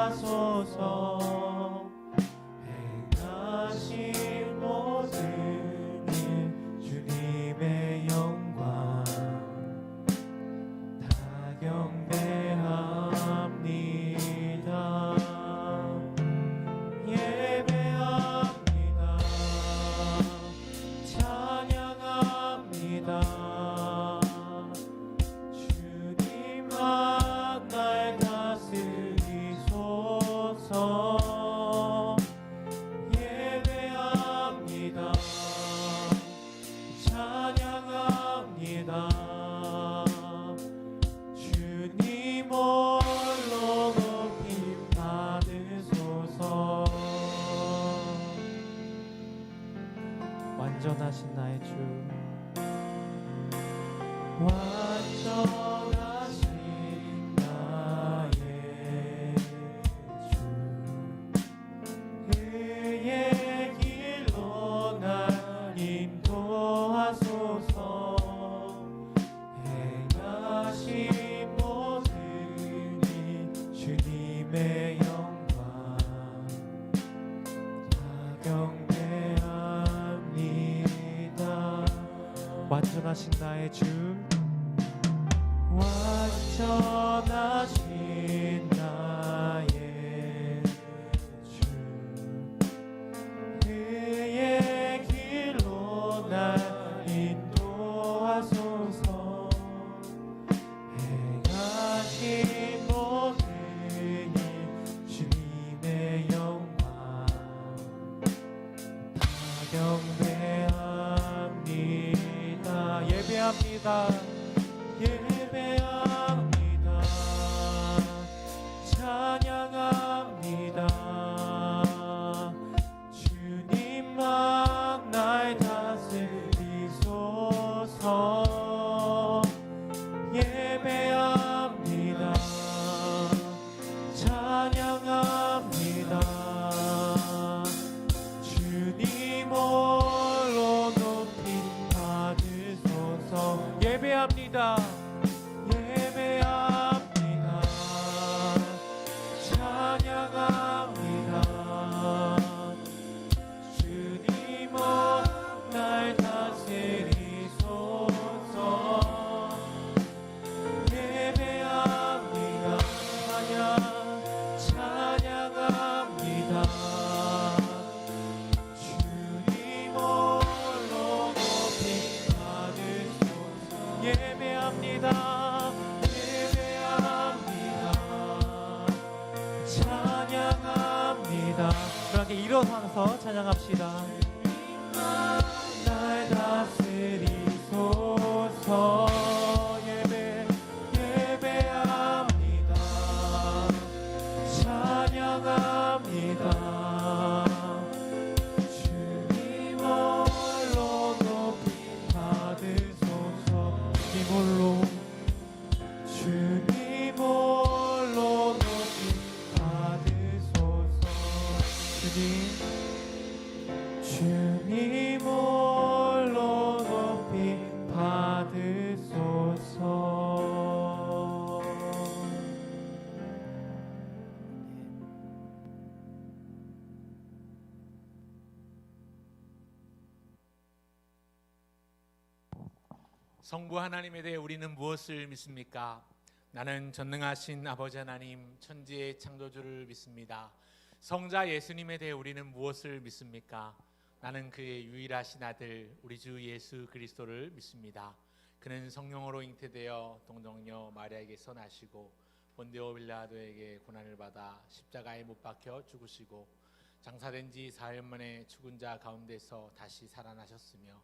하소서. 행하신 모든 일 주님의 영광 다 경배합니다. 예배합니다. 찬양합니다. 주님만 날 다스리소서. 예배합니다. 찬양합니다. 주님 홀로 높임 받으소서. 완전하신 나의 주, 완전하신 나의 주, 그의 길로 날 인도하소서. 행하신 모든 일 주님의 영광 다 경배합니다. 완전하신 나의 주, 완전하신 나의 주, 그의 길로 날 인도하소서. 행하신 모든 일 주님의 영광 다 경배합니다. 예배합니다. 예배합니다. 찬양합니다. 주님만 날 다스리소서. 예배합니다. 찬양합니다. 주님 홀로 높임 받으소서. 예배합니다. 예배합니다. 찬양합니다. 주님 날 다스리소서. 예배합니다. 찬양합니다. 주님 홀로 높임 받으소서. 예배합니다. 예배합니다. 찬양합니다. 그렇게 일어서서 찬양합시다. 날 다스리소서. 예배합니다. 찬양합니다. 주님 홀로 높임 받으소서. 주님 홀로 높임 받으소서. 주님 홀로 높임 받으소서. 성부 하나님에 대해 우리는 무엇을 믿습니까? 나는 전능하신 아버지 하나님, 천지의 창조주를 믿습니다. 성자 예수님에 대해 우리는 무엇을 믿습니까? 나는 그의 유일하신 아들 우리 주 예수 그리스도를 믿습니다. 그는 성령으로 잉태되어 동정녀 마리아에게서 나시고 본디오 빌라도에게 고난을 받아 십자가에 못 박혀 죽으시고 장사된 지 사흘 만에 죽은 자 가운데서 다시 살아나셨으며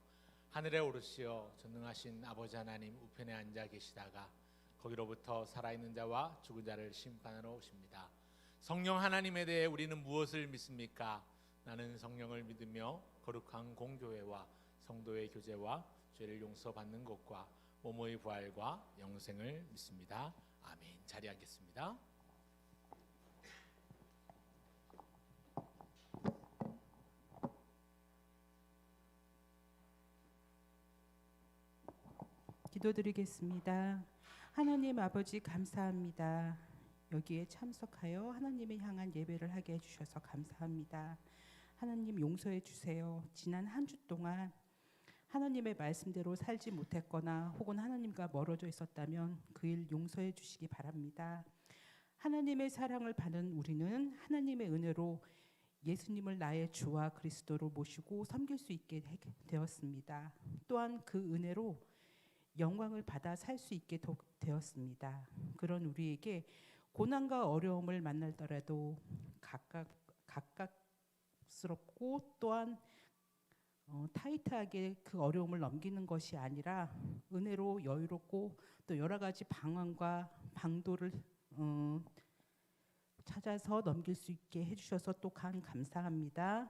하늘에 오르시어 전능하신 아버지 하나님 우편에 앉아 계시다가 거기로부터 살아있는 자와 죽은 자를 심판하러 오십니다. 성령 하나님에 대해 우리는 무엇을 믿습니까? 나는 성령을 믿으며 거룩한 공교회와 성도의 교제와 죄를 용서받는 것과 몸의 부활과 영생을 믿습니다. 아멘. 자리하겠습니다. 기도드리겠습니다. 하나님 아버지 감사합니다. 여기에 참석하여 하나님을 향한 예배를 하게 해주셔서 감사합니다. 하나님 용서해 주세요. 지난 한 주 동안 하나님의 말씀대로 살지 못했거나 혹은 하나님과 멀어져 있었다면 그 일 용서해 주시기 바랍니다. 하나님의 사랑을 받은 우리는 하나님의 은혜로 예수님을 나의 주와 그리스도로 모시고 섬길 수 있게 되었습니다. 또한 그 은혜로 영광을 받아 살 수 있게 되었습니다. 그런 우리에게 고난과 어려움을 만날더라도 각각스럽고 또한 타이트하게 그 어려움을 넘기는 것이 아니라 은혜로 여유롭고 또 여러 가지 방황과 방도를 찾아서 넘길 수 있게 해주셔서 또 감사합니다.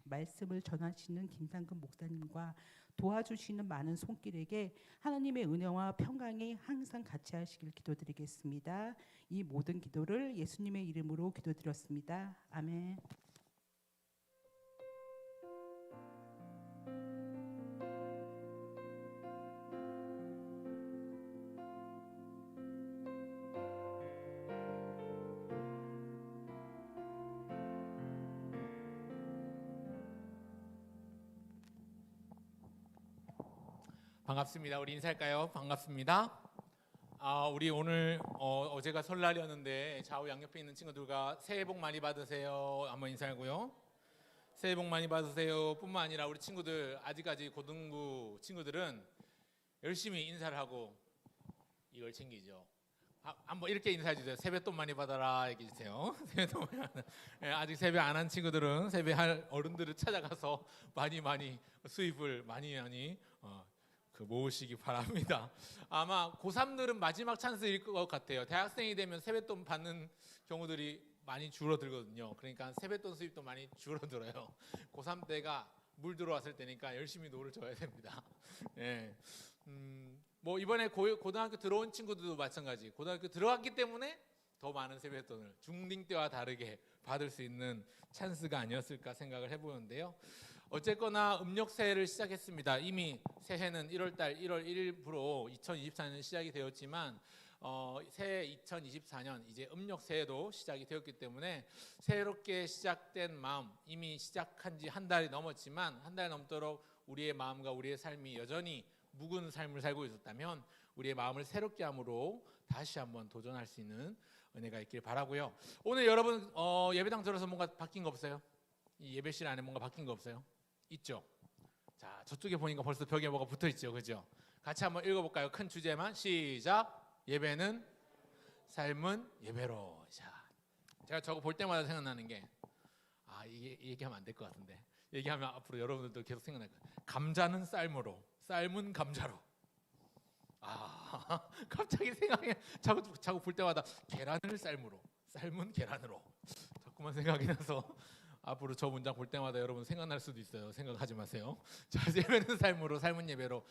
말씀을 전하시는 김상근 목사님과 도와주시는 많은 손길에게 하나님의 은혜와 평강이 항상 같이 하시길 기도드리겠습니다. 이 모든 기도를 예수님의 이름으로 기도드렸습니다. 아멘. 반갑습니다. 우리 인사할까요? 반갑습니다. 우리 오늘 어제가 설날이었는데 좌우 양옆에 있는 친구들과 새해 복 많이 받으세요. 한번 인사하고요. 새해 복 많이 받으세요. 뿐만 아니라 우리 친구들 아직까지 고등부 친구들은 열심히 인사를 하고 이걸 챙기죠. 한번 이렇게 인사해 주세요. 세뱃돈 많이 받아라 얘기해 주세요. 세뱃돈 많이 받아. 아직 세배 안 한 친구들은 세배할 어른들을 찾아가서 많이 수입을 많이 모으시기 바랍니다. 아마 고3들은 마지막 찬스일 것 같아요. 대학생이 되면 세뱃돈 받는 경우들이 많이 줄어들거든요. 그러니까 세뱃돈 수입도 많이 줄어들어요. 고3 때가 물 들어왔을 때니까 열심히 노를 져야 됩니다. 예. 뭐 이번에 고등학교 들어온 친구들도 마찬가지. 고등학교 들어왔기 때문에 더 많은 세뱃돈을 중딩 때와 다르게 받을 수 있는 찬스가 아니었을까 생각을 해보는데요. 어쨌거나 음력 새해를 시작했습니다. 이미 새해는 1월달 1월 1일부로 2024년 시작이 되었지만 새해 2024년 이제 음력 새해도 시작이 되었기 때문에 새롭게 시작된 마음, 이미 시작한 지 한 달이 넘었지만 한 달 넘도록 우리의 마음과 우리의 삶이 여전히 묵은 삶을 살고 있었다면 우리의 마음을 새롭게 함으로 다시 한번 도전할 수 있는 은혜가 있길 바라고요. 오늘 여러분 예배당 들어서 뭔가 바뀐 거 없어요? 이 예배실 안에 뭔가 바뀐 거 없어요? 있죠? 자, 저쪽에 보니까 벌써 벽에 뭐가 붙어 있죠, 그죠? 같이 한번 읽어볼까요? 큰 주제만 시작. 예배는 삶은 예배로. 자, 제가 저거 볼 때마다 생각나는 게 이게 얘기하면 안 될 것 같은데 얘기하면 앞으로 여러분들도 계속 생각날 거예요. 감자는 삶으로, 삶은 감자로. 갑자기 생각이 자꾸 볼 때마다 계란을 삶으로, 삶은 계란으로. 자꾸만 생각이 나서. 앞으로 저 문장 볼 때마다 여러분 생각날 수도 있어요. 생각하지 마세요. 자, 예배는 삶으로, 삶은 예배로.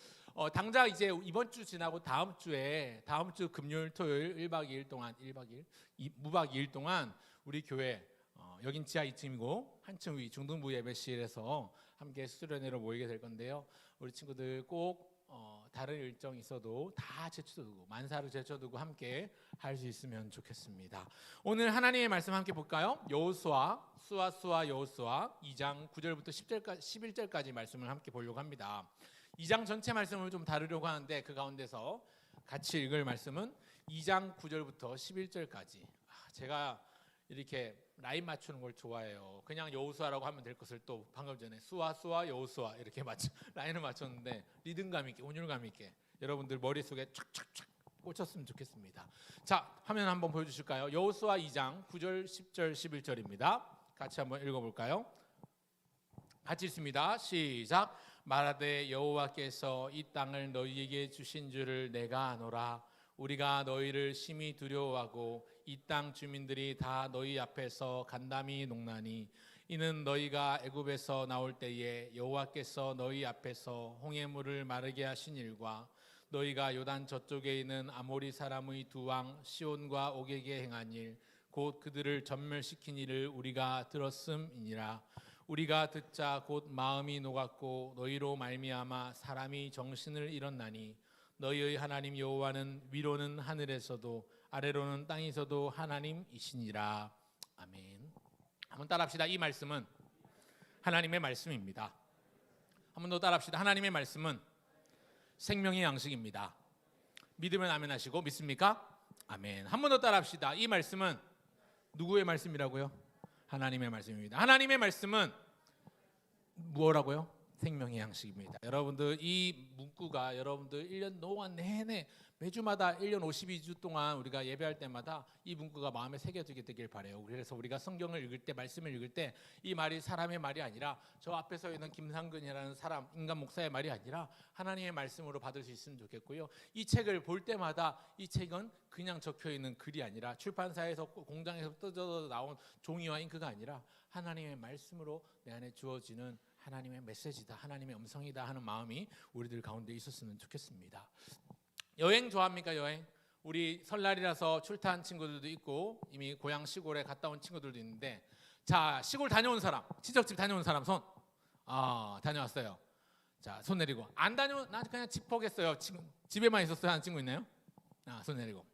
당장 이제 이번 주 지나고 다음 주 금요일, 토요일 1박 2일 동안 무박 2일 동안 우리 교회 여긴 지하 2층이고 한층 위 중등부 예배실에서 함께 수련회로 모이게 될 건데요. 우리 친구들 꼭 다른 일정이 있어도 다 제쳐두고 만사로 제쳐두고 함께 할 수 있으면 좋겠습니다. 오늘 하나님의 말씀 함께 볼까요? 여호수아 2장 9절부터 11절까지 말씀을 함께 보려고 합니다. 2장 전체 말씀을 좀 다루려고 하는데 그 가운데서 같이 읽을 말씀은 2장 9절부터 11절까지. 제가 이렇게 라인 맞추는 걸 좋아해요. 그냥 여호수아라고 하면 될 것을 또 방금 전에 수아 여호수아 이렇게 라인을 맞췄는데 리듬감 있게, 운율감 있게 여러분들 머릿속에 촥촥촥 꽂혔으면 좋겠습니다. 자, 화면 한번 보여주실까요? 여호수아 2장 9절, 10절, 11절입니다. 같이 한번 읽어볼까요? 같이 읽습니다. 시작. 말하되 여호와께서 이 땅을 너희에게 주신 줄을 내가 아노라. 우리가 너희를 심히 두려워하고 이 땅 주민들이 다 너희 앞에서 간담이 농나니 이는 너희가 애굽에서 나올 때에 여호와께서 너희 앞에서 홍해 물을 마르게 하신 일과 너희가 요단 저쪽에 있는 아모리 사람의 두 왕 시온과 옥에게 행한 일 곧 그들을 전멸시킨 일을 우리가 들었음이니라. 우리가 듣자 곧 마음이 녹았고 너희로 말미암아 사람이 정신을 잃었나니 너희의 하나님 여호와는 위로는 하늘에서도 아래로는 땅에서도 하나님이시니라. 아멘. 한번 따라합시다. 이 말씀은 하나님의 말씀입니다. 한번 더 따라합시다. 하나님의 말씀은 생명의 양식입니다. 믿으면 아멘 하시고, 믿습니까? 아멘. 한번 더 따라합시다. 이 말씀은 누구의 말씀이라고요? 하나님의 말씀입니다. 하나님의 말씀은 뭐라고요? 생명의 양식입니다. 여러분들 이 문구가 여러분들 1년 동안 내내 매주마다 1년 52주 동안 우리가 예배할 때마다 이 문구가 마음에 새겨지게 되길 바라요. 그래서 우리가 성경을 읽을 때, 말씀을 읽을 때 이 말이 사람의 말이 아니라 저 앞에 서 있는 김상근이라는 사람, 인간 목사의 말이 아니라 하나님의 말씀으로 받을 수 있으면 좋겠고요. 이 책을 볼 때마다 이 책은 그냥 적혀 있는 글이 아니라 출판사에서 공장에서 뜯어져 나온 종이와 잉크가 아니라 하나님의 말씀으로 내 안에 주어지는 하나님의 메시지다, 하나님의 음성이다 하는 마음이 우리들 가운데 있었으면 좋겠습니다. 여행 좋아합니까? 여행? 우리 설날이라서 출타한 친구들도 있고 이미 고향 시골에 갔다 온 친구들도 있는데, 자, 시골 다녀온 사람, 친척집 다녀온 사람 손. 다녀왔어요. 자, 손 내리고. 안 다녀온, 나 그냥 집 포기했어요. 집에만 있었어요 하는 친구 있나요? 손 내리고.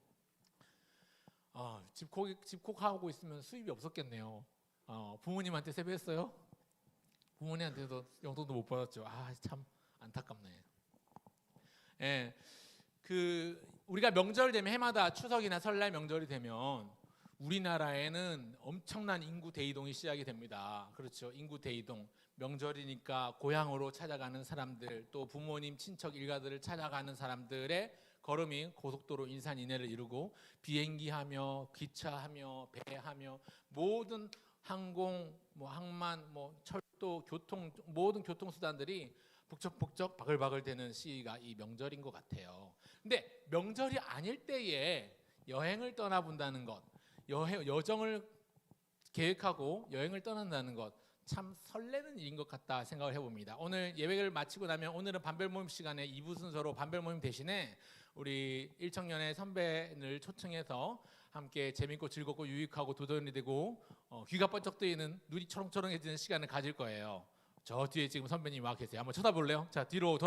집콕 하고 있으면 수입이 없었겠네요. 부모님한테 세배했어요? 부모님한테도 용돈도 못 받았죠. 참 안타깝네. 예, 우리가 명절 되면 해마다 추석이나 설날 명절이 되면 우리나라에는 엄청난 인구 대이동이 시작이 됩니다. 그렇죠. 인구 대이동. 명절이니까 고향으로 찾아가는 사람들, 또 부모님, 친척, 일가들을 찾아가는 사람들의 걸음이 고속도로 인산인해를 이루고 비행기하며 기차하며 배하며 모든 항공, 항만, 철도, 교통, 모든 교통수단들이 북적북적 바글바글 되는 시기가 이 명절인 것 같아요. 근데 명절이 아닐 때에 여행을 떠나본다는 것, 여정을 계획하고 여행을 떠난다는 것, 참 설레는 일인 것 같다 생각을 해봅니다. 오늘 예배를 마치고 나면 오늘은 반별 모임 시간에 2부 순서로 반별 모임 대신에 우리 일청년의 선배를 초청해서 함께 재밌고 즐겁고 유익하고 도전이 되고 귀가 번쩍 뜨이는 눈이 초롱초롱해지는 시간을 가질 거예요. 저 뒤에 지금 선배님 와 계세요. 한번 쳐다볼래요? 자, 뒤로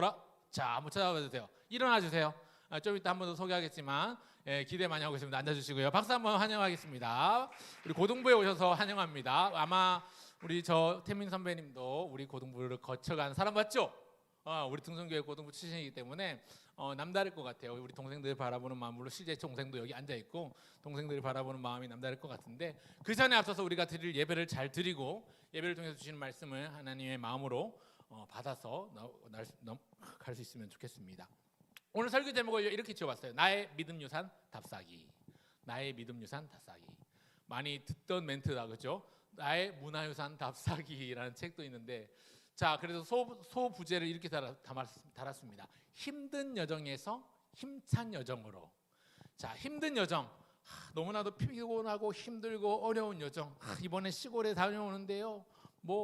자, 한번 쳐다봐 주세요. 일어나 주세요. 좀 이따 한 번 더 소개하겠지만 기대 많이 하고 있습니다. 앉아주시고요. 박수 한번 환영하겠습니다. 우리 고등부에 오셔서 환영합니다. 아마 우리 저 태민 선배님도 우리 고등부를 거쳐간 사람 맞죠? 우리 등선교회 고등부 출신이기 때문에 남다를 것 같아요. 우리 동생들 바라보는 마음, 물론 실제 동생도 여기 앉아 있고 동생들이 바라보는 마음이 남다를 것 같은데, 그 전에 앞서서 우리가 드릴 예배를 잘 드리고 예배를 통해서 주시는 말씀을 하나님의 마음으로 받아서 갈 수 있으면 좋겠습니다. 오늘 설교 제목을 이렇게 지어봤어요. 나의 믿음 유산 답사기. 나의 믿음 유산 답사기. 많이 듣던 멘트다, 그렇죠? 나의 문화유산 답사기라는 책도 있는데, 자, 그래서 소부제를 이렇게 달았습니다. 힘든 여정에서 힘찬 여정으로. 자, 힘든 여정, 너무나도 피곤하고 힘들고 어려운 여정. 이번에 시골에 다녀오는데요,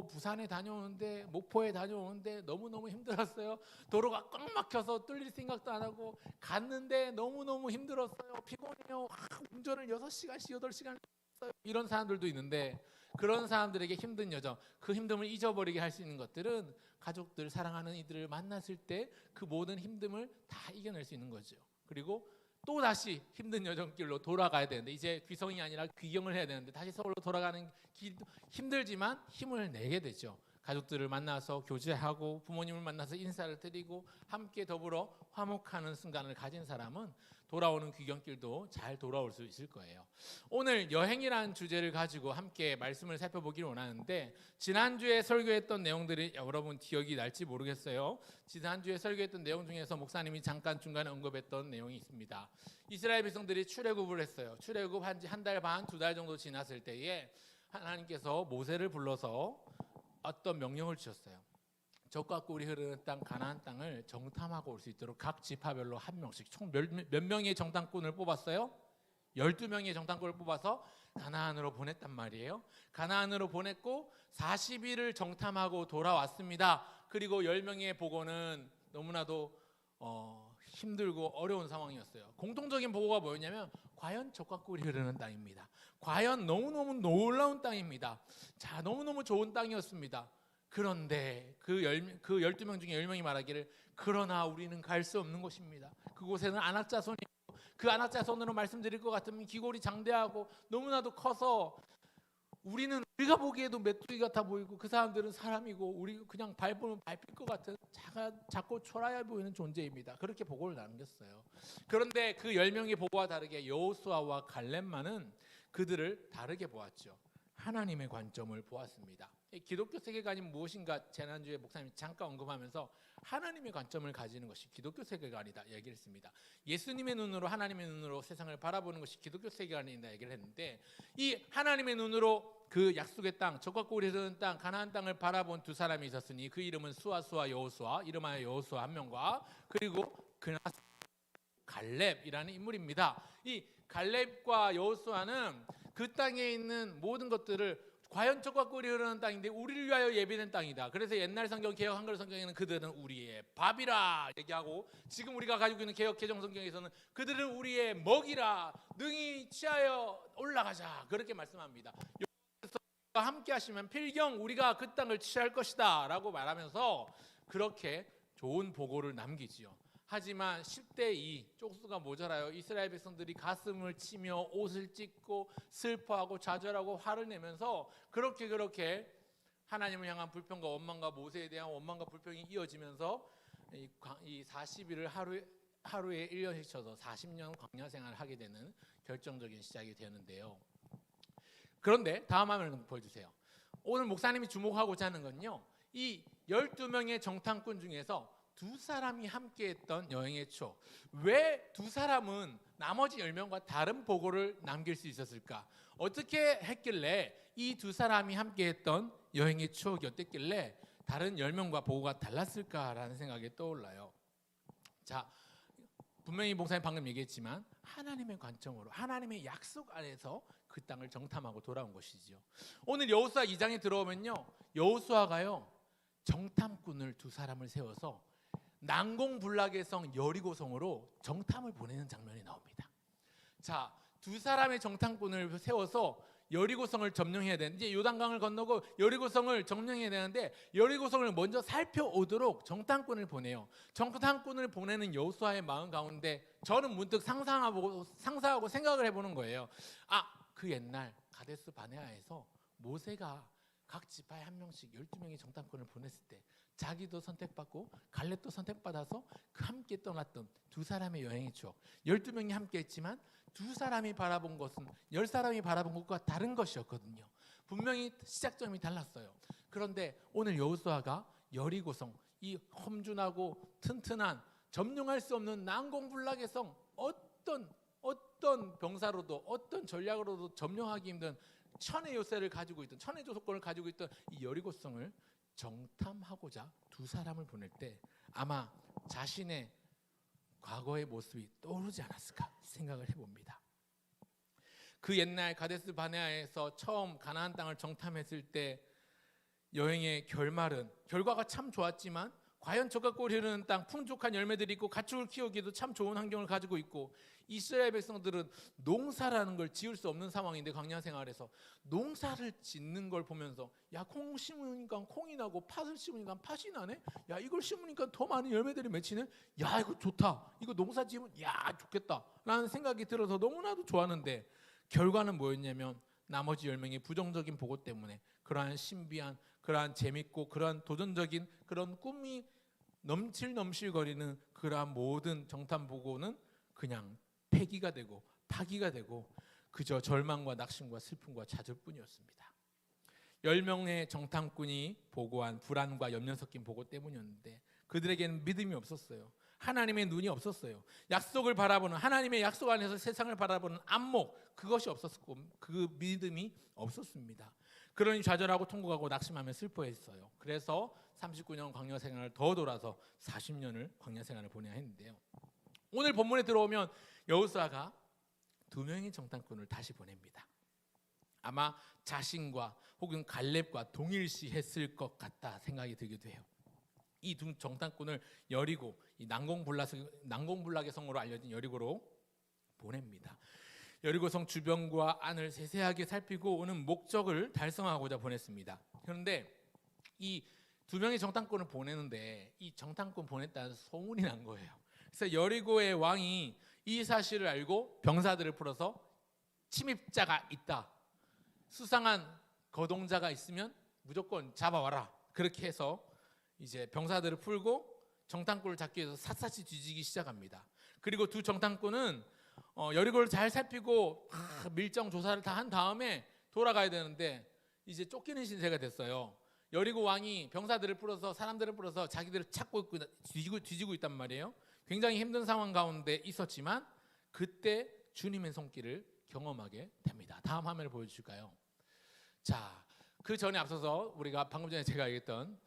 부산에 다녀오는데, 목포에 다녀오는데 너무너무 힘들었어요. 도로가 꽉 막혀서 뚫릴 생각도 안 하고 갔는데 너무너무 힘들었어요. 피곤해요. 운전을 6시간씩 8시간 했어요. 이런 사람들도 있는데, 그런 사람들에게 힘든 여정, 그 힘듦을 잊어버리게 할 수 있는 것들은 가족들, 사랑하는 이들을 만났을 때 그 모든 힘듦을 다 이겨낼 수 있는 거죠. 그리고 또 다시 힘든 여정길로 돌아가야 되는데, 이제 귀성이 아니라 귀경을 해야 되는데 다시 서울로 돌아가는 길도 힘들지만 힘을 내게 되죠. 가족들을 만나서 교제하고 부모님을 만나서 인사를 드리고 함께 더불어 화목하는 순간을 가진 사람은 돌아오는 귀경길도 잘 돌아올 수 있을 거예요. 오늘 여행이라는 주제를 가지고 함께 말씀을 살펴보기를 원하는데, 지난주에 설교했던 내용들이 여러분 기억이 날지 모르겠어요. 지난주에 설교했던 내용 중에서 목사님이 잠깐 중간에 언급했던 내용이 있습니다. 이스라엘 백성들이 출애굽을 했어요. 출애굽 한 지 한 달 반, 2달 정도 지났을 때에 하나님께서 모세를 불러서 어떤 명령을 주셨어요. 적과 꿀이 흐르는 땅 가나안 땅을 정탐하고 올 수 있도록 각 지파별로 한 명씩, 총 몇 명의 정탐꾼을 뽑았어요? 12명의 정탐꾼을 뽑아서 가나안으로 보냈단 말이에요. 가나안으로 보냈고 40일을 정탐하고 돌아왔습니다. 그리고 10명의 보고는 너무나도 힘들고 어려운 상황이었어요. 공통적인 보고가 뭐였냐면, 과연 적과 꿀이 흐르는 땅입니다. 과연 너무너무 놀라운 땅입니다. 자, 너무너무 좋은 땅이었습니다. 그런데 그 12명 중에 10명이 말하기를, 그러나 우리는 갈 수 없는 곳입니다. 그곳에는 안악자손이 있고 그 아낙자손으로 말씀드릴 것 같으면 기골이 장대하고 너무나도 커서 우리가 보기에도 메뚜기 같아 보이고 그 사람들은 사람이고 우리 그냥 밟으면 밟힐 것 같은 작고 초라해 보이는 존재입니다. 그렇게 보고를 남겼어요. 그런데 그 10명의 보고와 다르게 여호수아와 갈렙만은 그들을 다르게 보았죠. 하나님의 관점을 보았습니다. 기독교 세계관이 무엇인가 지난주에 목사님이 잠깐 언급하면서 하나님의 관점을 가지는 것이 기독교 세계관이다 얘기를 했습니다. 예수님의 눈으로 하나님의 눈으로 세상을 바라보는 것이 기독교 세계관이다 얘기를 했는데 이 하나님의 눈으로 그 약속의 땅, 적과 꿀이 흐르는 땅, 가나안 땅을 바라본 두 사람이 있었으니 그 이름은 수아수아 여호수아, 이름하여 여호수아 한 명과 그리고 그나 갈렙이라는 인물입니다. 이 갈렙과 여호수아는 그 땅에 있는 모든 것들을 과연 적과 꿀이 흐르는 땅인데 우리를 위하여 예비된 땅이다. 그래서 옛날 성경 개혁 한글 성경에는 그들은 우리의 밥이라 얘기하고 지금 우리가 가지고 있는 개혁 개정 성경에서는 그들은 우리의 먹이라 능히 취하여 올라가자 그렇게 말씀합니다. 함께 하시면 필경 우리가 그 땅을 취할 것이다 라고 말하면서 그렇게 좋은 보고를 남기지요. 하지만 10대 2 쪽수가 모자라요. 이스라엘 백성들이 가슴을 치며 옷을 찢고 슬퍼하고 좌절하고 화를 내면서 그렇게 하나님을 향한 불평과 원망과 모세에 대한 원망과 불평이 이어지면서 이 40일을 하루에 1년씩 쳐서 40년 광야 생활을 하게 되는 결정적인 시작이 되는데요. 그런데 다음 화면을 보여주세요. 오늘 목사님이 주목하고자 하는 건요, 이 12명의 정탐꾼 중에서 두 사람이 함께했던 여행의 추억. 왜 두 사람은 나머지 10명과 다른 보고를 남길 수 있었을까? 어떻게 했길래 이 두 사람이 함께했던 여행의 추억이 어땠길래 다른 10명과 보고가 달랐을까라는 생각이 떠올라요. 자, 분명히 목사님 방금 얘기했지만 하나님의 관점으로 하나님의 약속 안에서 그 땅을 정탐하고 돌아온 것이지요. 오늘 여호수아 2장에 들어오면요, 여호수아가요 정탐꾼을 두 사람을 세워서 난공불락의 성 여리고성으로 정탐을 보내는 장면이 나옵니다. 자, 두 사람의 정탐꾼을 세워서 여리고성을 점령해야 되는데 이제 요단강을 건너고 여리고성을 점령해야 되는데 여리고성을 먼저 살펴오도록 정탐꾼을 보내요. 정탐꾼을 보내는 여호수아의 마음 가운데 저는 문득 상상하고 생각을 해보는 거예요. 그 옛날 가데스 바네아에서 모세가 각 지파에 한 명씩 12명의 정탐꾼을 보냈을 때 자기도 선택받고 갈렙도 선택받아서 함께 떠났던 두 사람의 여행의 추억. 12명이 함께 했지만 두 사람이 바라본 것은 10사람이 바라본 것과 다른 것이었거든요. 분명히 시작점이 달랐어요. 그런데 오늘 여호수아가 여리고성, 이 험준하고 튼튼한 점령할 수 없는 난공불락의 성, 어떤 병사로도 어떤 전략으로도 점령하기 힘든 천의 요새를 가지고 있던 천의 조속권을 가지고 있던 이 여리고성을 정탐하고자 두 사람을 보낼 때 아마 자신의 과거의 모습이 떠오르지 않았을까 생각을 해봅니다. 그 옛날 가데스 바네아에서 처음 가나안 땅을 정탐했을 때 여행의 결과가 참 좋았지만 과연 적과 꿀이 흐르는 땅, 풍족한 열매들이 있고 가축을 키우기도 참 좋은 환경을 가지고 있고 이스라엘 백성들은 농사라는 걸 지을 수 없는 상황인데 광야 생활에서 농사를 짓는 걸 보면서 콩 심으니까 콩이 나고 팥을 심으니까 팥이 나네. 이걸 심으니까 더 많은 열매들이 맺히네. 이거 좋다. 이거 농사 지으면 좋겠다 라는 생각이 들어서 너무나도 좋았는데 결과는 뭐였냐면 나머지 10명의 부정적인 보고 때문에 그러한 신비한, 그러한 재밌고 그러한 도전적인 그런 꿈이 넘실넘실거리는 그러한 모든 정탐 보고는 그냥 폐기가 되고 파기가 되고 그저 절망과 낙심과 슬픔과 좌절뿐이었습니다. 10명의 정탐꾼이 보고한 불안과 염려 섞인 보고 때문이었는데 그들에게는 믿음이 없었어요. 하나님의 눈이 없었어요. 약속을 바라보는, 하나님의 약속 안에서 세상을 바라보는 안목, 그것이 없었고 그 믿음이 없었습니다. 그러니 좌절하고 통곡하고 낙심하며 슬퍼했어요. 그래서 39년 광야 생활을 더 돌아서 40년을 광야 생활을 보내야 했는데요. 오늘 본문에 들어오면 여호수아가 2명의 정탐꾼을 다시 보냅니다. 아마 자신과 혹은 갈렙과 동일시했을 것 같다 생각이 들기도 해요. 이 두 정탐꾼을 여리고, 이 난공불락의 성으로 알려진 여리고로 보냅니다. 여리고성 주변과 안을 세세하게 살피고 오는 목적을 달성하고자 보냈습니다. 그런데 이 2명의 정탐꾼을 보내는데 이 정탐꾼 보냈다는 소문이 난 거예요. 그래서 여리고의 왕이 이 사실을 알고 병사들을 풀어서 침입자가 있다, 수상한 거동자가 있으면 무조건 잡아와라. 그렇게 해서 이제 병사들을 풀고 정탐꾼을 잡기 위해서 샅샅이 뒤지기 시작합니다. 그리고 두 정탐꾼은 여리고를 잘 살피고 밀정 조사를 다 한 다음에 돌아가야 되는데 이제 쫓기는 신세가 됐어요. 여리고 왕이 병사들을 풀어서 사람들을 풀어서 자기들을 찾고 있고 뒤지고 있단 말이에요. 굉장히 힘든 상황 가운데 있었지만 그때 주님의 손길을 경험하게 됩니다. 다음 화면을 보여주실까요? 자, 그 전에 앞서서 우리가 방금 전에 제가 얘기했던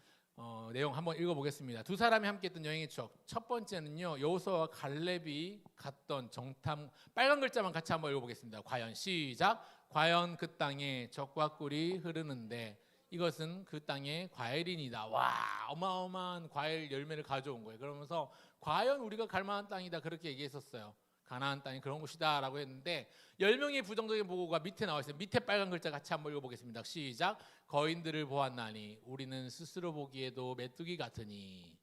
내용 한번 읽어보겠습니다. 두 사람이 함께했던 여행의 추억. 첫 번째는요, 여호수아와 갈렙이 갔던 정탐. 빨간 글자만 같이 한번 읽어보겠습니다. 과연. 시작. 과연 그 땅에 젖과 꿀이 흐르는데 이것은 그 땅의 과일이니다. 와, 어마어마한 과일 열매를 가져온 거예요. 그러면서 과연 우리가 갈 만한 땅이다, 그렇게 얘기했었어요. 가나안 땅이 그런 곳이다 라고 했는데 10명의 부정적인 보고가 밑에 나와 있어요. 밑에 빨간 글자 같이 한번 읽어보겠습니다. 시작. 거인들을 보았나니 우리는 스스로 보기에도 메뚜기 같으니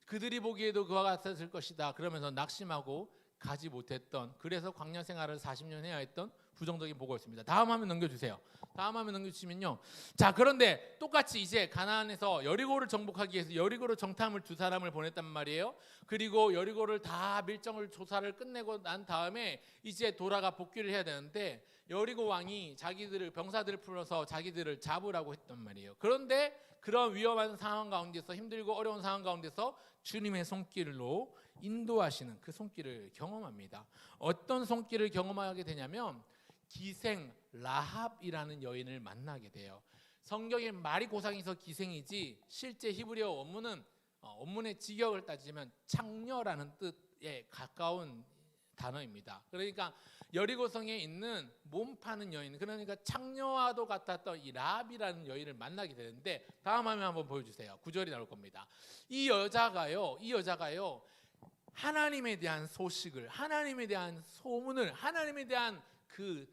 그들이 보기에도 그와 같았을 것이다. 그러면서 낙심하고 가지 못했던, 그래서 광야 생활을 40년 해야 했던 부정적인 보고였습니다. 다음 화면 넘겨주세요. 다음 화면 넘겨주시면요, 자, 그런데 똑같이 이제 가나안에서 여리고를 정복하기 위해서 여리고로 정탐을 두 사람을 보냈단 말이에요. 그리고 여리고를 다 밀정을 조사를 끝내고 난 다음에 이제 돌아가 복귀를 해야 되는데 여리고 왕이 자기들을 병사들을 풀어서 자기들을 잡으라고 했단 말이에요. 그런데 그런 위험한 상황 가운데서, 힘들고 어려운 상황 가운데서 주님의 손길로 인도하시는 그 손길을 경험합니다. 어떤 손길을 경험하게 되냐면 기생 라합이라는 여인을 만나게 돼요. 성경에 말이 고상해서 기생이지 실제 히브리어 원문은 원문의 직역을 따지면 창녀라는 뜻에 가까운 단어입니다. 그러니까 여리고성에 있는 몸 파는 여인, 그러니까 창녀와도 같았던 이 라합이라는 여인을 만나게 되는데 다음 화면 한번 보여주세요. 9절이 나올 겁니다. 이 여자가요 하나님에 대한 소식을, 하나님에 대한 소문을, 하나님에 대한 그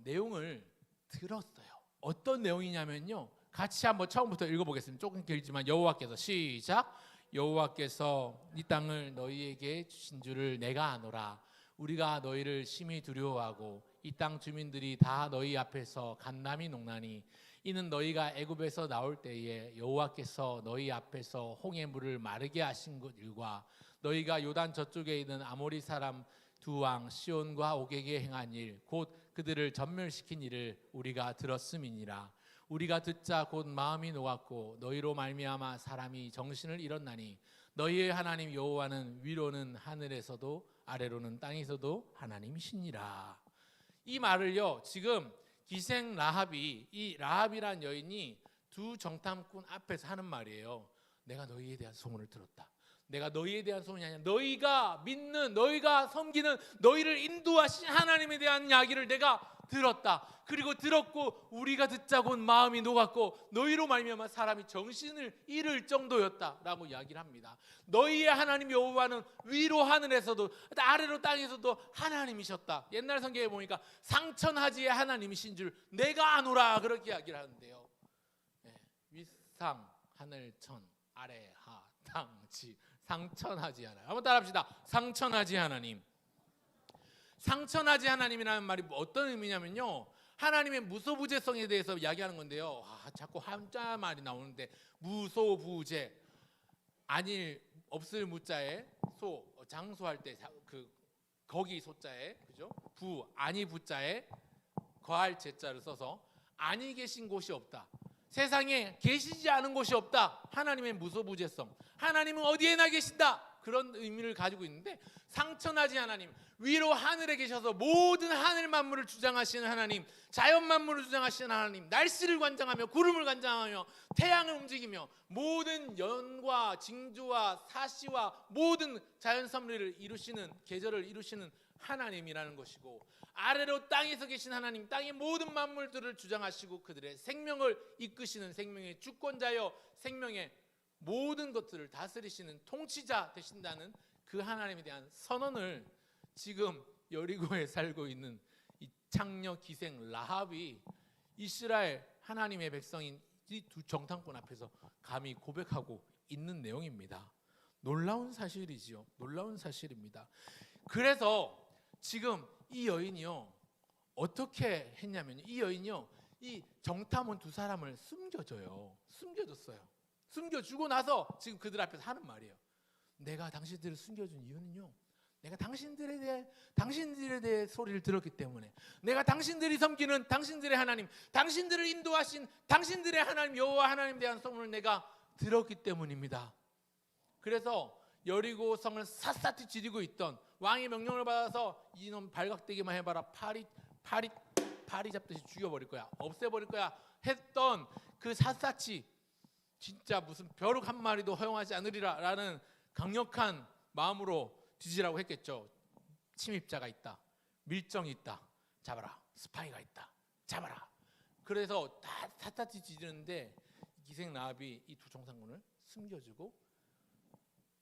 내용을 들었어요. 어떤 내용이냐면요, 같이 한번 처음부터 읽어보겠습니다. 조금 길지만 여호와께서, 시작. 여호와께서 이 땅을 너희에게 주신 줄을 내가 아노라. 우리가 너희를 심히 두려워하고 이 땅 주민들이 다 너희 앞에서 간담이 농나니 이는 너희가 애굽에서 나올 때에 여호와께서 너희 앞에서 홍해 물을 마르게 하신 것 일과 너희가 요단 저쪽에 있는 아모리 사람 두 왕 시온과 옥에게 행한 일, 곧 그들을 전멸시킨 일을 우리가 들었음이니라. 우리가 듣자 곧 마음이 녹았고 너희로 말미암아 사람이 정신을 잃었나니 너희의 하나님 여호와는 위로는 하늘에서도 아래로는 땅에서도 하나님이시니라. 이 말을요, 지금 기생 라합이, 이 라합이란 여인이 두 정탐꾼 앞에서 하는 말이에요. 내가 너희에 대한 소문을 들었다. 내가 너희에 대한 소문이 아니라 너희가 믿는, 너희가 섬기는, 너희를 인도하신 하나님에 대한 이야기를 내가 들었다. 그리고 들었고 우리가 듣자고 마음이 녹았고 너희로 말미암아 사람이 정신을 잃을 정도였다라고 이야기를 합니다. 너희의 하나님 여호와는 위로 하늘에서도 아래로 땅에서도 하나님이셨다. 옛날 성경에 보니까 상천하지의 하나님이신 줄 내가 아노라, 그렇게 이야기를 하는데요. 네, 윗상 하늘천 아래 하 땅지, 상천하지 하나님. 한번 따라합시다. 상천하지 하나님. 상천하지 하나님이라는 말이 어떤 의미냐면요, 하나님의 무소부재성에 대해서 이야기하는 건데요. 자꾸 한자 말이 나오는데 무소부재, 아닐 없을 무자에 소, 장소할 때 그 거기 소자에, 그죠? 부 아니 부자에 거할 제자를 써서 아니 계신 곳이 없다. 세상에 계시지 않은 곳이 없다. 하나님의 무소부재성. 하나님은 어디에나 계신다. 그런 의미를 가지고 있는데, 상천하지 하나님, 위로 하늘에 계셔서 모든 하늘 만물을 주장하시는 하나님, 자연 만물을 주장하시는 하나님, 날씨를 관장하며 구름을 관장하며 태양을 움직이며 모든 연과 징조와 사시와 모든 자연 섭리를 이루시는, 계절을 이루시는 하나님이라는 것이고, 아래로 땅에서 계신 하나님, 땅의 모든 만물들을 주장하시고 그들의 생명을 이끄시는 생명의 주권자여 생명의 모든 것들을 다스리시는 통치자 되신다는 그 하나님에 대한 선언을 지금 여리고에 살고 있는 이 창녀 기생 라합이 이스라엘 하나님의 백성인 이 두 정탐꾼 앞에서 감히 고백하고 있는 내용입니다. 놀라운 사실이지요. 놀라운 사실입니다. 그래서 지금 이 여인이요 어떻게 했냐면요, 이 여인이요 이 정탐원 두 사람을 숨겨줬어요. 숨겨주고 나서 지금 그들 앞에서 하는 말이에요. 내가 당신들을 숨겨준 이유는요, 내가 당신들에 대해 소리를 들었기 때문에, 내가 당신들이 섬기는 당신들의 하나님, 당신들을 인도하신 당신들의 하나님 여호와 하나님에 대한 소문을 내가 들었기 때문입니다. 그래서 여리고 성을 샅샅이 지리고 있던, 왕의 명령을 받아서 이놈 발각되기만 해봐라, 파리 잡듯이 죽여버릴 거야, 없애버릴 거야 했던 그 샅샅이, 진짜 무슨 벼룩 한 마리도 허용하지 않으리라 라는 강력한 마음으로 뒤지라고 했겠죠. 침입자가 있다, 밀정이 있다, 잡아라. 스파이가 있다, 잡아라. 그래서 다 샅샅이 뒤지는데 기생 라합이 이 두 정상군을 숨겨주고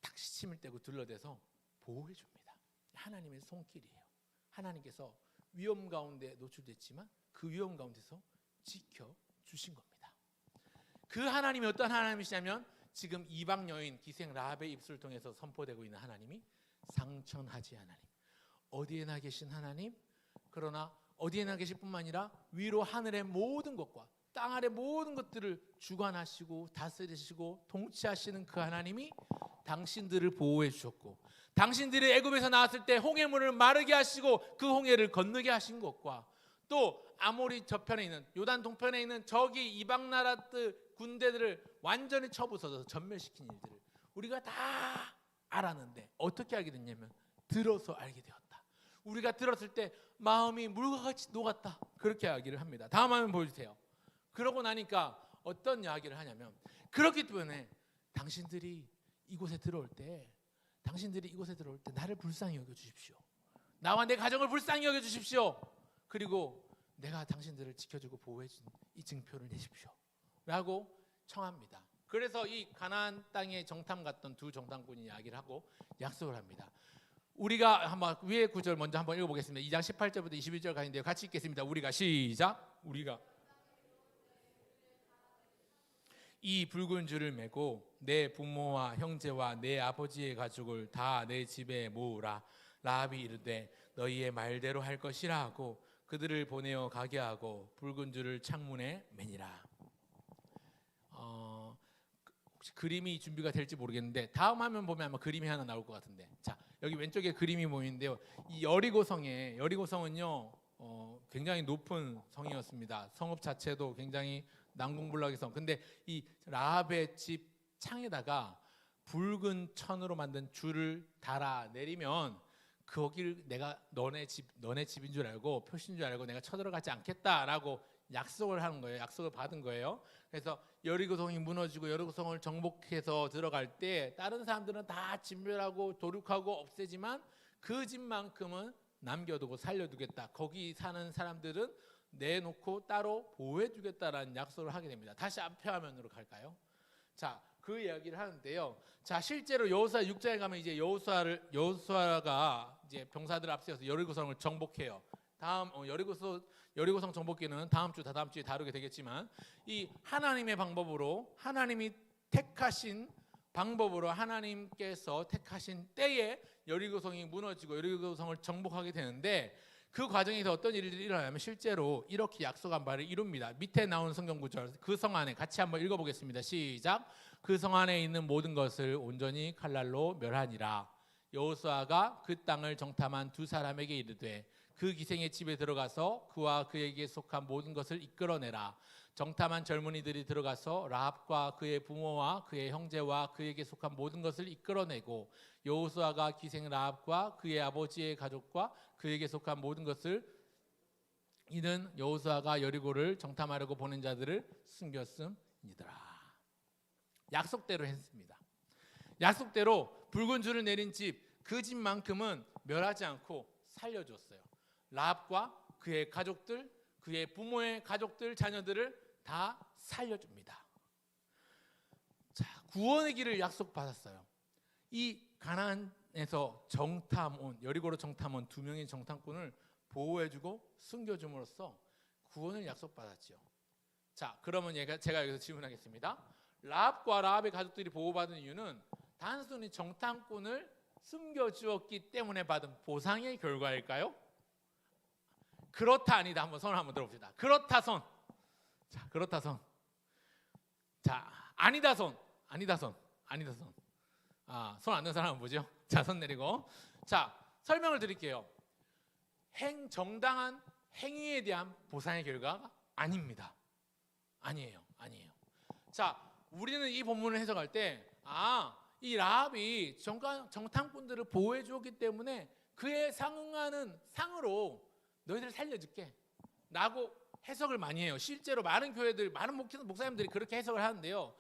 탁 시침을 떼고 둘러대서 보호해 줍니다. 하나님의 손길이에요. 하나님께서 위험 가운데 노출됐지만 그 위험 가운데서 지켜주신 겁니다. 그 하나님이 어떤 하나님이시냐면, 지금 이방 여인 기생 라합의 입술을 통해서 선포되고 있는 하나님이 상천하지 하나님, 어디에나 계신 하나님, 그러나 어디에나 계실 뿐만 아니라 위로 하늘의 모든 것과 땅 아래 모든 것들을 주관하시고 다스리시고 통치하시는 그 하나님이 당신들을 보호해 주셨고, 당신들이 애굽에서 나왔을 때 홍해물을 마르게 하시고 그 홍해를 건너게 하신 것과, 또 아모리 저편에 있는 요단 동편에 있는 저기 이방 나라들 군대들을 완전히 쳐부숴서 전멸시킨 일들을 우리가 다 알았는데 어떻게 알게 됐냐면, 들어서 알게 되었다. 우리가 들었을 때 마음이 물과 같이 녹았다, 그렇게 이야기를 합니다. 다음 화면 보여주세요. 그러고 나니까 어떤 이야기를 하냐면, 그렇기 때문에 당신들이 이곳에 들어올 때 나를 불쌍히 여겨주십시오. 나와 내 가정을 불쌍히 여겨주십시오. 그리고 내가 당신들을 지켜주고 보호해준 이 증표를 내십시오 라고 청합니다. 그래서 이 가나안 땅에 정탐 갔던 두 정탐꾼이 이야기를 하고 약속을 합니다. 우리가 한번 위에 구절 먼저 한번 읽어보겠습니다. 2장 18절부터 21절 가는데요, 같이 읽겠습니다. 우리가 시작. 우리가 이 붉은 줄을 메고 내 부모와 형제와 내 아버지의 가족을 다 내 집에 모으라. 라합이 이르되 너희의 말대로 할 것이라 하고 그들을 보내어 가게 하고 붉은 줄을 창문에 매니라. 혹시 그림이 준비가 될지 모르겠는데 다음 화면 보면 아마 그림이 하나 나올 것 같은데, 자 여기 왼쪽에 그림이 보이는데요, 이 여리고성은요 굉장히 높은 성이었습니다. 성읍 자체도 굉장히 난공불락의 성. 근데 이 라합의 집 창에다가 붉은 천으로 만든 줄을 달아 내리면 거기를 내가 너네 집인 줄 알고 표시인 줄 알고 내가 쳐들어가지 않겠다라고 약속을 하는 거예요. 약속을 받은 거예요. 그래서 여리고성이 무너지고 여리고성을 정복해서 들어갈 때 다른 사람들은 다 진멸하고 도륙하고 없애지만 그 집만큼은 남겨두고 살려두겠다. 거기 사는 사람들은 내놓고 따로 보호해주겠다라는 약속을 하게 됩니다. 다시 앞에 화면으로 갈까요? 자, 그 이야기를 하는데요. 자, 실제로 여호수아 6장에 가면 이제 여호수아가 이제 병사들 앞세워서 여리고성을 정복해요. 다음 여리고성 정복기는 다음 주에 다루게 되겠지만, 이 하나님의 방법으로, 하나님이 택하신 방법으로 하나님께서 택하신 때에 여리고성이 무너지고 여리고성을 정복하게 되는데, 그 과정에서 어떤 일이 일어나면 실제로 이렇게 약속한 바를 이룹니다. 밑에 나온 성경 구절, 그 성 안에 같이 한번 읽어보겠습니다. 시작. 그 성 안에 있는 모든 것을 온전히 칼날로 멸하니라. 여호수아가 그 땅을 정탐한 두 사람에게 이르되 그 기생의 집에 들어가서 그와 그에게 속한 모든 것을 이끌어내라. 정탐한 젊은이들이 들어가서 라합과 그의 부모와 그의 형제와 그에게 속한 모든 것을 이끌어내고, 여호수아가 기생 라합과 그의 아버지의 가족과 그에게 속한 모든 것을, 이는 여호수아가 여리고를 정탐하려고 보낸 자들을 숨겼음이더라. 약속대로 했습니다. 약속대로 붉은 줄을 내린 집, 그 집만큼은 멸하지 않고 살려줬어요. 라합과 그의 가족들, 그의 부모의 가족들, 자녀들을 다 살려줍니다. 자, 구원의 길을 약속받았어요. 이 가나안에서 여리고로 정탐 온 두 명의 정탐꾼을 보호해주고 숨겨줌으로써 구원을 약속받았죠. 자, 그러면 제가 여기서 질문하겠습니다. 라합과 라합의 가족들이 보호받은 이유는 단순히 정탐꾼을 숨겨주었기 때문에 받은 보상의 결과일까요? 그렇다 아니다 한번 손을 한번 들어봅시다. 그렇다 손. 자, 그렇다 손. 자, 아니다 손. 아니다 손. 아니다 손. 손 안 든 사람은 뭐죠? 자, 손 내리고. 자, 설명을 드릴게요. 정당한 행위에 대한 보상의 결과가 아닙니다. 아니에요. 자, 우리는 이 본문을 해석할 때 이 라합이 정탐꾼들을 보호해 주었기 때문에 그에 상응하는 상으로 너희들 살려줄게 라고 해석을 많이 해요. 실제로 많은 교회들, 많은 목사님들이 그렇게 해석을 하는데요.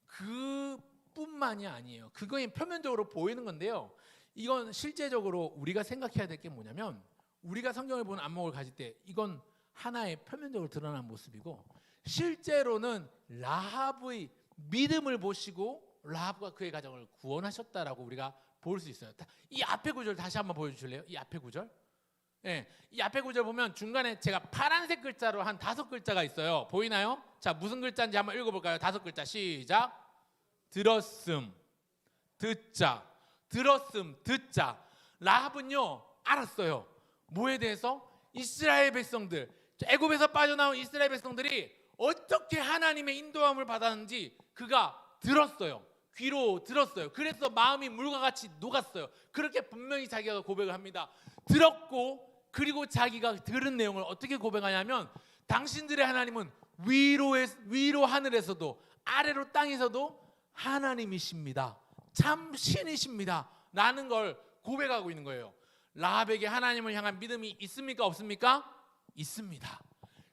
그뿐만이 아니에요. 그거는 표면적으로 보이는 건데요. 이건 실제적으로 우리가 생각해야 될 게 뭐냐면, 우리가 성경을 보는 안목을 가질 때 이건 하나의 표면적으로 드러난 모습이고, 실제로는 라합의 믿음을 보시고 라합과 그의 가정을 구원하셨다라고 우리가 볼 수 있어요. 이 앞에 구절 다시 한번 보여주실래요? 이 앞에 구절. 이 앞에 구절 보면 중간에 제가 파란색 글자로 한 5글자가 있어요. 보이나요? 자, 무슨 글자인지 한번 읽어볼까요? 5글자 시작. 들었음, 듣자. 들었음, 듣자. 라합은요 알았어요. 뭐에 대해서? 이스라엘 백성들, 애굽에서 빠져나온 이스라엘 백성들이 어떻게 하나님의 인도함을 받았는지 그가 들었어요. 귀로 들었어요. 그래서 마음이 물과 같이 녹았어요. 그렇게 분명히 자기가 고백을 합니다. 들었고, 그리고 자기가 들은 내용을 어떻게 고백하냐면, 당신들의 하나님은 위로 하늘에서도 아래로 땅에서도 하나님이십니다. 참 신이십니다 라는 걸 고백하고 있는 거예요. 라합에게 하나님을 향한 믿음이 있습니까? 없습니까? 있습니다.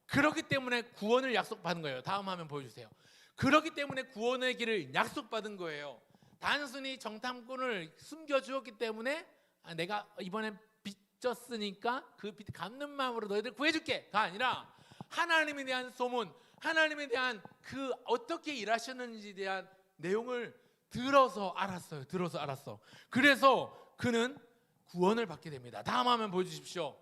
그렇기 때문에 구원을 약속받은 거예요. 다음 화면 보여주세요. 그렇기 때문에 구원의 길을 약속받은 거예요. 단순히 정탐꾼을 숨겨주었기 때문에 내가 이번에 빚졌으니까 그 빚 갚는 마음으로 너희들 구해줄게가 아니라, 하나님에 대한 소문, 하나님에 대한 그 어떻게 일하셨는지에 대한 내용을 들어서 알았어요. 들어서 알았어. 그래서 그는 구원을 받게 됩니다. 다음 화면 보여주십시오.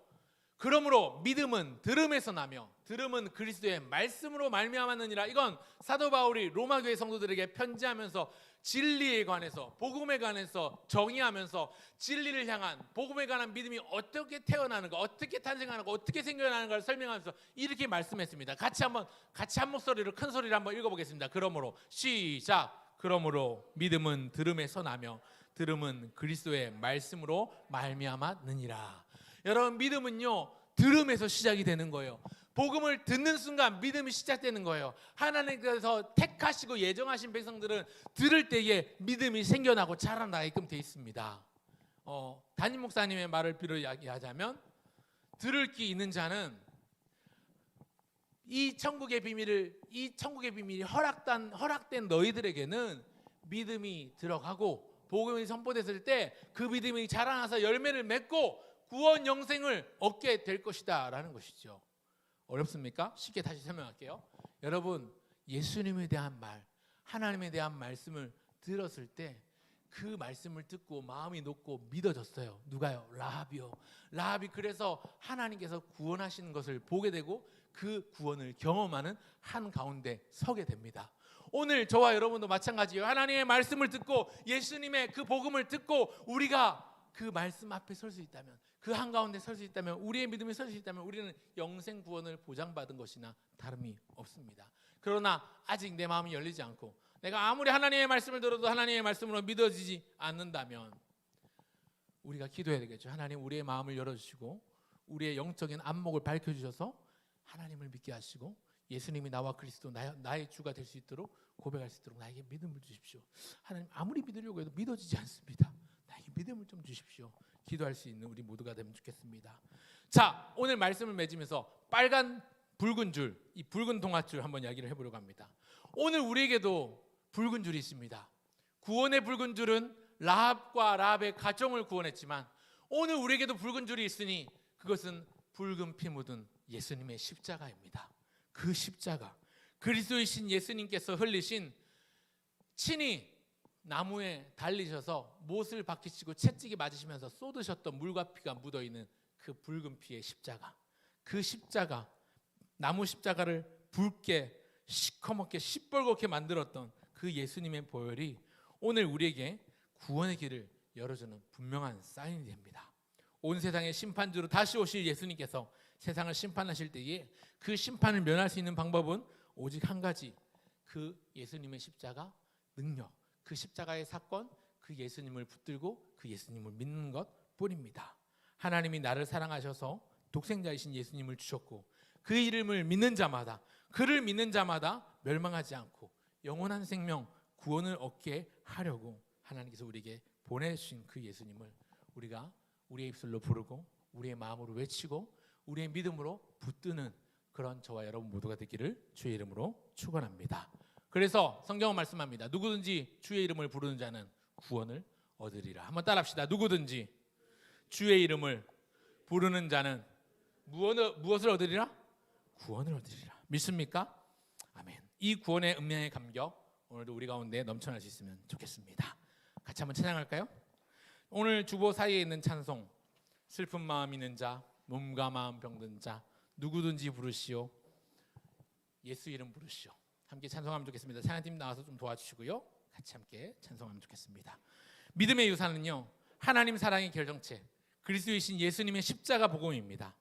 그러므로 믿음은 들음에서 나며 들음은 그리스도의 말씀으로 말미암았느니라. 이건 사도 바울이 로마 교회 성도들에게 편지하면서 진리에 관해서, 복음에 관해서 정의하면서 진리를 향한, 복음에 관한 믿음이 어떻게 태어나는가, 어떻게 탄생하는가, 어떻게 생겨나는가를 설명하면서 이렇게 말씀했습니다. 같이 한 목소리로, 큰 소리로 한번 읽어보겠습니다. 그러므로 시작. 그러므로 믿음은 들음에서 나며 들음은 그리스도의 말씀으로 말미암았느니라. 여러분, 믿음은요 들음에서 시작이 되는 거예요. 복음을 듣는 순간 믿음이 시작되는 거예요. 하나님께서 택하시고 예정하신 백성들은 들을 때에 믿음이 생겨나고 자라나게끔 돼 있습니다. 담임 목사님의 말을 빌어 이야기하자면, 들을 귀 있는 자는 이 천국의 비밀이 허락된 너희들에게는 믿음이 들어가고, 복음이 선포됐을 때 그 믿음이 자라나서 열매를 맺고 구원 영생을 얻게 될 것이다 라는 것이죠. 어렵습니까? 쉽게 다시 설명할게요. 여러분, 예수님에 대한 말, 하나님에 대한 말씀을 들었을 때 그 말씀을 듣고 마음이 녹고 믿어졌어요. 누가요? 라합이요. 라합이 그래서 하나님께서 구원하시는 것을 보게 되고 그 구원을 경험하는 한 가운데 서게 됩니다. 오늘 저와 여러분도 마찬가지예요. 하나님의 말씀을 듣고 예수님의 그 복음을 듣고 우리가 그 말씀 앞에 설 수 있다면, 그 한가운데 설 수 있다면, 우리의 믿음이 설 수 있다면 우리는 영생 구원을 보장받은 것이나 다름이 없습니다. 그러나 아직 내 마음이 열리지 않고 내가 아무리 하나님의 말씀을 들어도 하나님의 말씀으로 믿어지지 않는다면 우리가 기도해야 되겠죠. 하나님, 우리의 마음을 열어주시고 우리의 영적인 안목을 밝혀주셔서 하나님을 믿게 하시고 예수님이 나와 그리스도 나의 주가 될 수 있도록 고백할 수 있도록 나에게 믿음을 주십시오. 하나님, 아무리 믿으려고 해도 믿어지지 않습니다. 나에게 믿음을 좀 주십시오. 기도할 수 있는 우리 모두가 되면 좋겠습니다. 자, 오늘 말씀을 맺으면서 빨간 붉은 줄, 이 붉은 동아줄 한번 이야기를 해보려고 합니다. 오늘 우리에게도 붉은 줄이 있습니다. 구원의 붉은 줄은 라합과 라합의 가정을 구원했지만 오늘 우리에게도 붉은 줄이 있으니 그것은 붉은 피 묻은 예수님의 십자가입니다. 그 십자가, 그리스도이신 예수님께서 흘리신, 친히 나무에 달리셔서 못을 박히시고 채찍이 맞으시면서 쏟으셨던 물과 피가 묻어있는 그 붉은 피의 십자가, 그 십자가, 나무 십자가를 붉게 시커멓게 시뻘겋게 만들었던 그 예수님의 보혈이 오늘 우리에게 구원의 길을 열어주는 분명한 사인이 됩니다. 온 세상의 심판주로 다시 오실 예수님께서 세상을 심판하실 때에 그 심판을 면할 수 있는 방법은 오직 한 가지, 그 예수님의 십자가 능력, 그 십자가의 사건, 그 예수님을 붙들고 그 예수님을 믿는 것 뿐입니다. 하나님이 나를 사랑하셔서 독생자이신 예수님을 주셨고 그 이름을 믿는 자마다, 그를 믿는 자마다 멸망하지 않고 영원한 생명, 구원을 얻게 하려고 하나님께서 우리에게 보내주신 그 예수님을 우리가 우리의 입술로 부르고 우리의 마음으로 외치고 우리의 믿음으로 붙드는 그런 저와 여러분 모두가 되기를 주의 이름으로 축원합니다. 그래서 성경은 말씀합니다. 누구든지 주의 이름을 부르는 자는 구원을 얻으리라. 한번 따라합시다. 누구든지 주의 이름을 부르는 자는 무엇을 얻으리라? 구원을 얻으리라. 믿습니까? 아멘. 이 구원의 은혜의 감격 오늘도 우리 가운데 넘쳐날 수 있으면 좋겠습니다. 같이 한번 찬양할까요? 오늘 주보 사이에 있는 찬송, 슬픈 마음 있는 자, 몸과 마음 병든 자, 누구든지 부르시오, 예수 이름 부르시오. 함께 찬송하면 좋겠습니다. 찬양팀 나와서 좀 도와주시고요. 같이 함께 찬송하면 좋겠습니다. 믿음의 유산은요, 하나님 사랑의 결정체, 그리스도이신 예수님의 십자가 복음입니다.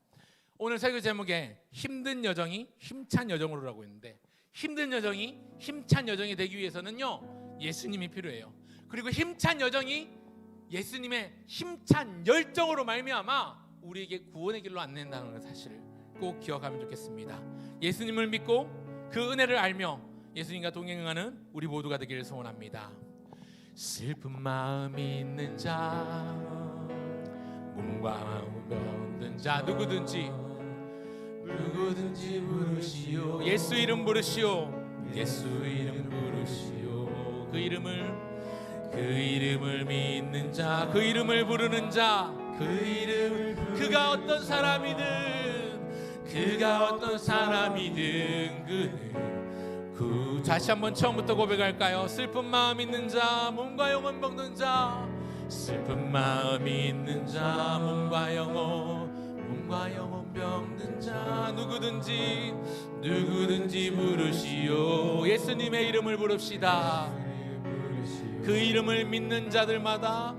오늘 설교 제목에 힘든 여정이 힘찬 여정으로라고 했는데, 힘든 여정이 힘찬 여정이 되기 위해서는요, 예수님이 필요해요. 그리고 힘찬 여정이 예수님의 힘찬 열정으로 말미암아 우리에게 구원의 길로 안낸다는 사실을 꼭 기억하면 좋겠습니다. 예수님을 믿고 그 은혜를 알며 예수님과 동행하는 우리 모두가 되기를 소원합니다. 슬픈 마음이 있는 자, 몸과 마음 병든 자, 누구든지 부르시오, 예수 이름 부르시오, 예수 이름 부르시오. 그 이름을 믿는 자, 그 이름을 부르는 자, 그 이름, 그가 어떤 사람이든 그는 다시 한번 처음부터 고백할까요? 슬픈 마음 있는 자, 몸과 영혼 병든 자, 슬픈 마음이 있는 자, 몸과 영혼 병든 자, 누구든지 부르시오. 예수님의 이름을 부릅시다. 그 이름을 믿는 자들마다,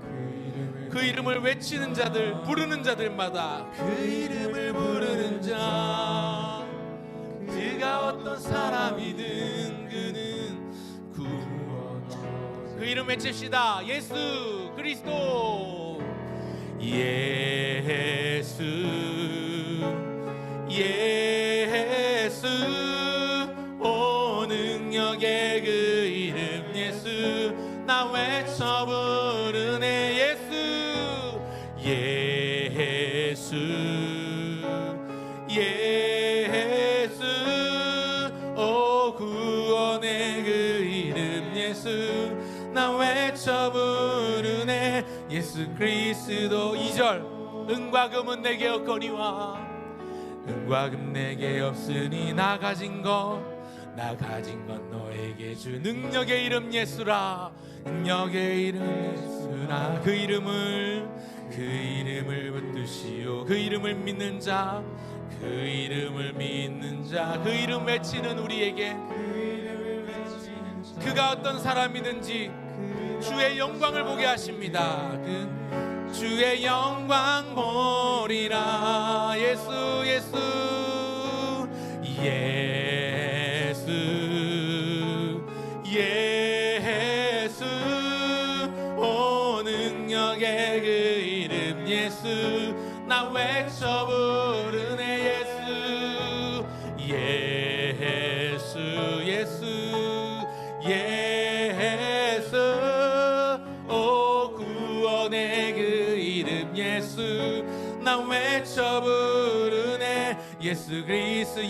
그 이름을 외치는 자들, 부르는 자들마다, 그 이름을 부르는 자, 그가 어떤 사람이든 그는 구원. 그 이름 외칩시다. 예수 그리스도, 예수 오 능력의 그 이름 예수, 나 외쳐 부르네. 예수 오 구원의 그 이름 예수, 나 외쳐 부르네. 예수 그리스도. 2절, 은과 금은 내게 없거니와 은과 금 내게 없으니 나 가진 건 너에게 주. 능력의 이름 예수라, 능력의 이름 예수라. 그 이름을 붙드시오. 그 이름을 믿는 자, 그 이름 외치는 우리에게 그가 어떤 사람이든지 주의 영광을 보게 하십니다. 그 주의 영광 보리라. 예수 오 능력의 그 이름 예수, 나 외쳐 부르네. 예수 오 구원의 그 이름 예수, 나 외쳐 부르네. 예수 그리스도.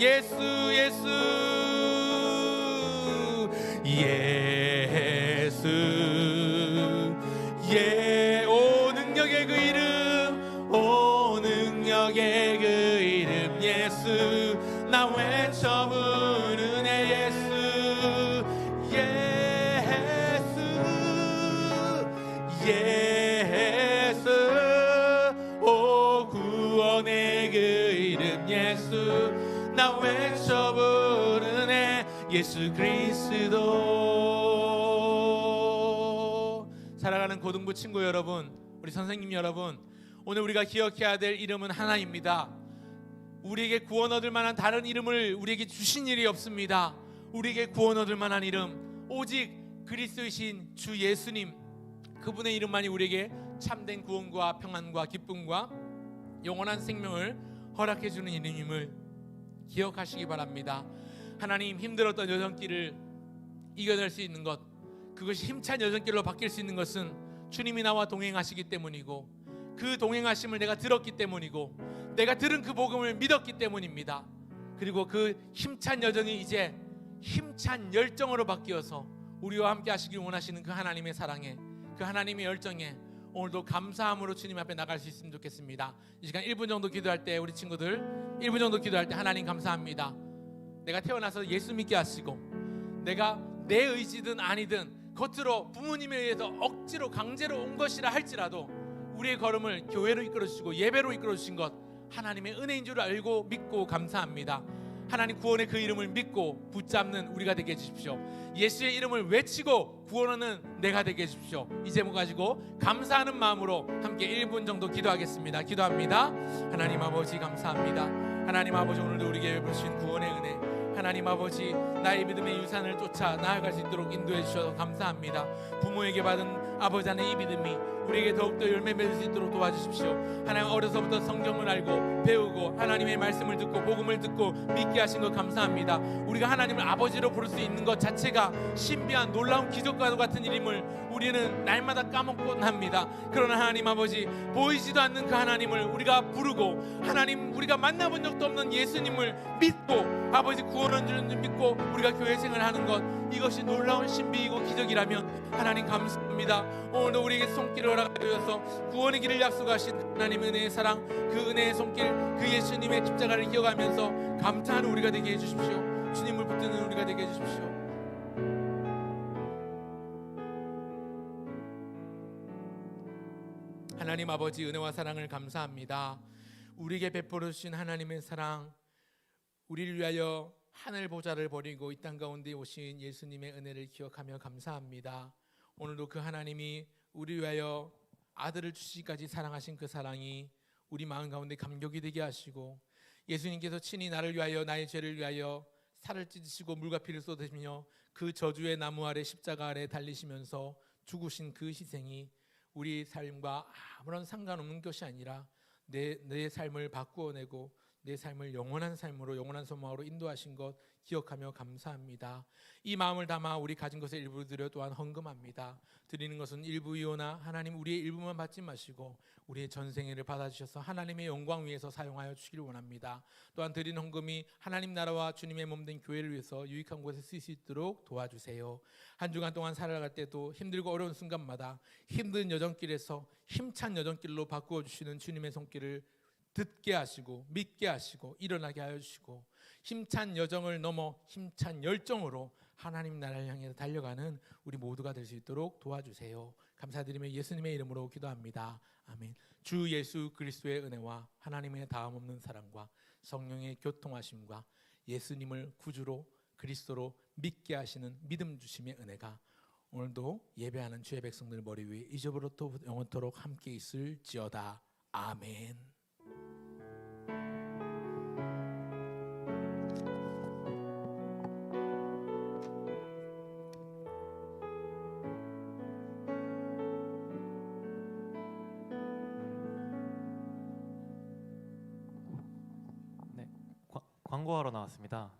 오 능력의 그 이름, 오 능력의 그 이름 예수, 나 외쳐 부르네. 예수 오 구원의 그 이름 예수, 나 외쳐 부르네. 예수 그리스도. 사랑하는 고등부 친구 여러분, 우리 선생님 여러분, 오늘 우리가 기억해야 될 이름은 하나입니다. 우리에게 구원 얻을 만한 다른 이름을 우리에게 주신 일이 없습니다. 우리에게 구원 얻을 만한 이름 오직 그리스도이신 주 예수님, 그분의 이름만이 우리에게 참된 구원과 평안과 기쁨과 영원한 생명을 허락해 주는 이름임을 기억하시기 바랍니다. 하나님, 힘들었던 여정길을 이겨낼 수 있는 것, 그것이 힘찬 여정길로 바뀔 수 있는 것은 주님이 나와 동행하시기 때문이고, 그 동행하심을 내가 들었기 때문이고, 내가 들은 그 복음을 믿었기 때문입니다. 그리고 그 힘찬 여정이 이제 힘찬 열정으로 바뀌어서 우리와 함께 하시길 원하시는 그 하나님의 사랑에, 그 하나님의 열정에 오늘도 감사함으로 주님 앞에 나갈 수 있으면 좋겠습니다. 이 시간 1분 정도 기도할 때, 우리 친구들 1분 정도 기도할 때, 하나님 감사합니다. 내가 태어나서 예수 믿게 하시고, 내가 내 의지든 아니든 겉으로 부모님에 의해서 억지로 강제로 온 것이라 할지라도 우리의 걸음을 교회로 이끌어주시고 예배로 이끌어주신 것 하나님의 은혜인 줄 알고 믿고 감사합니다. 하나님, 구원의 그 이름을 믿고 붙잡는 우리가 되게 해주십시오. 예수의 이름을 외치고 구원하는 내가 되게 해주십시오. 이 제목 가지고 감사하는 마음으로 함께 1분 정도 기도하겠습니다. 기도합니다. 하나님 아버지 감사합니다. 하나님 아버지, 오늘도 우리에게 베푸신 구원의 은혜, 하나님 아버지, 나의 믿음의 유산을 쫓아 나아갈 수 있도록 인도해 주셔서 감사합니다. 부모에게 받은 아버지 안의 이 믿음이 우리에게 더욱더 열매 맺을 수 있도록 도와주십시오. 하나님, 어려서부터 성경을 알고 배우고 하나님의 말씀을 듣고 복음을 듣고 믿게 하신 것 감사합니다. 우리가 하나님을 아버지로 부를 수 있는 것 자체가 신비한 놀라운 기적과도 같은 일임을 우리는 날마다 까먹곤 합니다. 그러나 하나님 아버지, 보이지도 않는 그 하나님을 우리가 부르고, 하나님, 우리가 만나본 적도 없는 예수님을 믿고, 아버지 구원한 줄 믿고 우리가 교회 생활을 하는 것, 이것이 놀라운 신비이고 기적이라면 하나님 감사합니다. 오늘도 우리에게 손길을 허락하셔서 구원의 길을 약속하신 하나님의 은혜의 사랑, 그 은혜의 손길, 그 예수님의 십자가를 기억하면서 감사하는 우리가 되게 해주십시오. 주님을 붙드는 우리가 되게 해주십시오. 하나님 아버지, 은혜와 사랑을 감사합니다. 우리에게 베풀어 주신 하나님의 사랑, 우리를 위하여 하늘 보좌를 버리고 이 땅 가운데 오신 예수님의 은혜를 기억하며 감사합니다. 오늘도 그 하나님이 우리 위하여 아들을 주시기까지 사랑하신 그 사랑이 우리 마음 가운데 감격이 되게 하시고, 예수님께서 친히 나를 위하여, 나의 죄를 위하여 살을 찢으시고 물과 피를 쏟으시며 그 저주의 나무 아래 십자가 아래 달리시면서 죽으신 그 희생이 우리 삶과 아무런 상관없는 것이 아니라 내 삶을 바꾸어내고 내 삶을 영원한 삶으로, 영원한 소망으로 인도하신 것 기억하며 감사합니다. 이 마음을 담아 우리 가진 것의 일부를 드려 또한 헌금합니다. 드리는 것은 일부이오나 하나님, 우리의 일부만 받지 마시고 우리의 전생애를 받아주셔서 하나님의 영광 위에서 사용하여 주시길 원합니다. 또한 드리는 헌금이 하나님 나라와 주님의 몸된 교회를 위해서 유익한 곳에 쓰일 수 있도록 도와주세요. 한 주간 동안 살아갈 때도 힘들고 어려운 순간마다 힘든 여정길에서 힘찬 여정길로 바꾸어 주시는 주님의 손길을 듣게 하시고 믿게 하시고 일어나게 하여 주시고, 힘찬 여정을 넘어 힘찬 열정으로 하나님 나라를 향해 달려가는 우리 모두가 될 수 있도록 도와주세요. 감사드리며 예수님의 이름으로 기도합니다. 아멘. 주 예수 그리스도의 은혜와 하나님의 다음 없는 사랑과 성령의 교통하심과 예수님을 구주로 그리스도로 믿게 하시는 믿음 주심의 은혜가 오늘도 예배하는 주의 백성들 머리 위에 이제부터 영원토록 함께 있을지어다. 아멘. 광고하러 나왔습니다.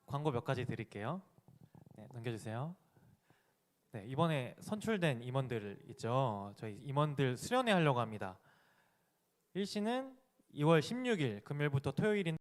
광고 몇 가지 드릴게요. 네, 넘겨주세요. 네, 이번에 선출된 임원들 있죠. 저희 임원들 수련회 하려고 합니다. 일시는 2월 16일 금요일부터 토요일인